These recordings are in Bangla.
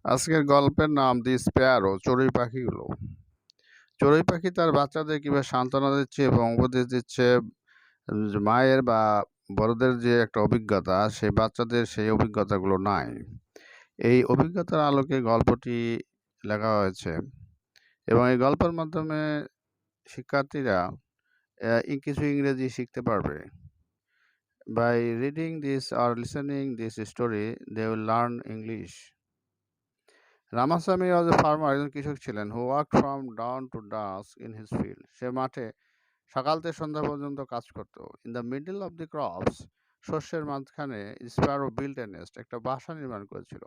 আজকের গল্পের নাম দি স্প্যারো, চড়ুই পাখিগুলো। চড়ুই পাখি তার বাচ্চাদের কিভাবে সান্ত্বনা দিচ্ছে এবং উপদেশ দিচ্ছে, মায়ের বা বড়দের যে একটা অভিজ্ঞতা, সেই বাচ্চাদের সেই অভিজ্ঞতাগুলো নাই। এই অভিজ্ঞতার আলোকে গল্পটি লেখা হয়েছে এবং এই গল্পের মাধ্যমে শিক্ষার্থীরা কিছু ইংরেজি শিখতে পারবে। By reading this or listening this story, they will learn English. Ramaswami was a farmer, একজন কৃষক ছিলেন, who worked from dawn to dusk in his field. সে মাঠে সকাল থেকে সন্ধ্যা পর্যন্ত কাজ করত। In the middle of the crops, শস্যের মাঝখানে, স্প্যারো বিল্ট এ নেস্ট, একটা বাসা নির্মাণ করেছিল।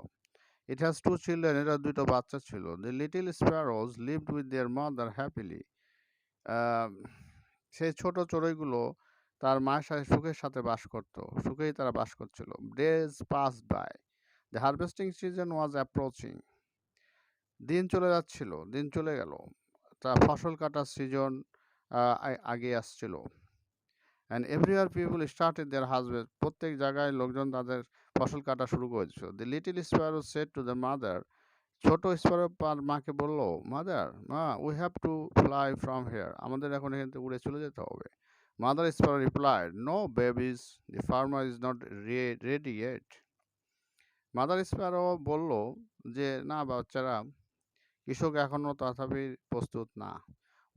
ইট হ্যাজ টু চিলড্রেন, এরা দুটো বাচ্চা ছিল। The little sparrows lived with their mother happily. সেই ছোট চড়ুইগুলো তার মায়ের সাথে সুখের সাথে বাস করত, সুখেই তারা বাস করছিল। Days pass by, the harvesting season was approaching. দিন চলে যাচ্ছিল, দিন চলে গেল, তা ফসল কাটার সিজন আগে আসছিল। And everywhere people started their হাজবেন্ড, প্রত্যেক জায়গায় লোকজন তাদের ফসল কাটা শুরু করেছিল। The little sparrow said to the mother, ছোট স্প্যারো তার মাকে বলল, মাদার, মা, we have to fly from here, আমাদের এখন এখান থেকে উড়ে চলে যেতে হবে। Mother sparrow replied, no babies, the farmer is not ready yet. Mother sparrow বলল যে, না বাচ্চারা, কৃষক এখনও তথাপি প্রস্তুত না।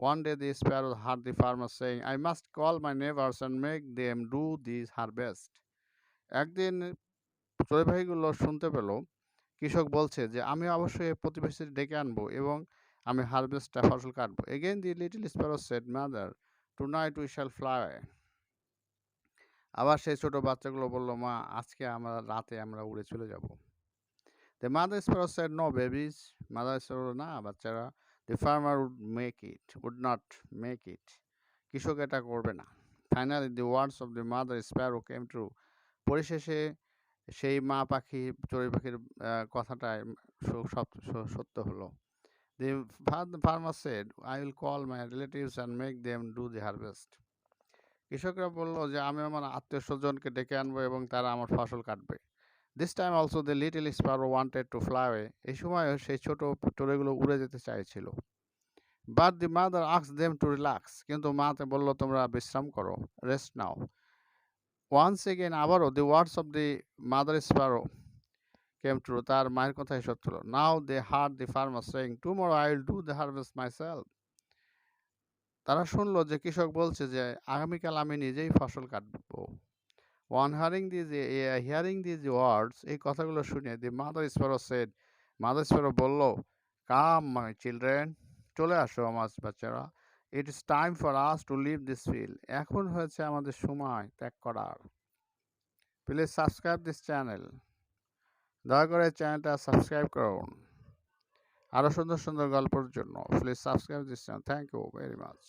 One day the sparrow heard the farmer saying, I must call my neighbors and make them do this harvest. একদিন চড়ুইপাখিগুলো শুনতে পেল কৃষক বলছে যে, আমি অবশ্যই প্রতিবেশীদের ডেকে আনবো এবং আমি হারভেস্টটা ফসল কাটবো। Again the little sparrow said, Mother, tonight we shall fly. আবার সেই ছোট বাচ্চাগুলো বলল, মা, আজকে রাতে আমরা উড়ে চলে যাব। The mother sparrow said, no babies. Mother sparrow, না বাচ্চারা, the farmer would not make it. কৃষক এটা করবে না। Finally the words of the mother sparrow came true. পরিশেষে সেই মা পাখি, চড়ুই পাখির কথাটাই সত্য হলো। The farmer said, I will call my relatives and make them do the harvest. কৃষকরা বলল যে, আমি আমার আত্মীয় স্বজনকে ডেকে আনবো এবং তারা আমার ফসল কাটবে। This time also the little sparrow wanted to fly away. এই সময় সেই ছোট চড়ুইগুলো উড়ে যেতে চাইছিল। But the mother asked them to relax. কিন্তু মাতে বলল, তোমরা বিশ্রাম করো, রেস্ট নাও। Once again, আবারও the words of the mother sparrow came true. তার মায়ের কথাই সত্য হলো। Now they heard the farmer saying, tomorrow I will do the harvest myself. তারা শুনলো যে কৃষক বলছে যে, আগামীকাল আমি নিজেই ফসল কাটবো। Hearing these words, এই কথাগুলো শুনে the mother sparrow said, mother sparrow বলল, কাম মাই চিলড্রেন, চলে আসো আমার বাচ্চারা, it is time for us to leave this field, এখন হয়েছে আমাদের সময় ত্যাগ করার। প্লিজ সাবস্ক্রাইব দিস চ্যানেল, দয়া করে চ্যানেলটা সাবস্ক্রাইব করুন আরও সুন্দর সুন্দর গল্পের জন্য। Please subscribe this channel. Thank you very much.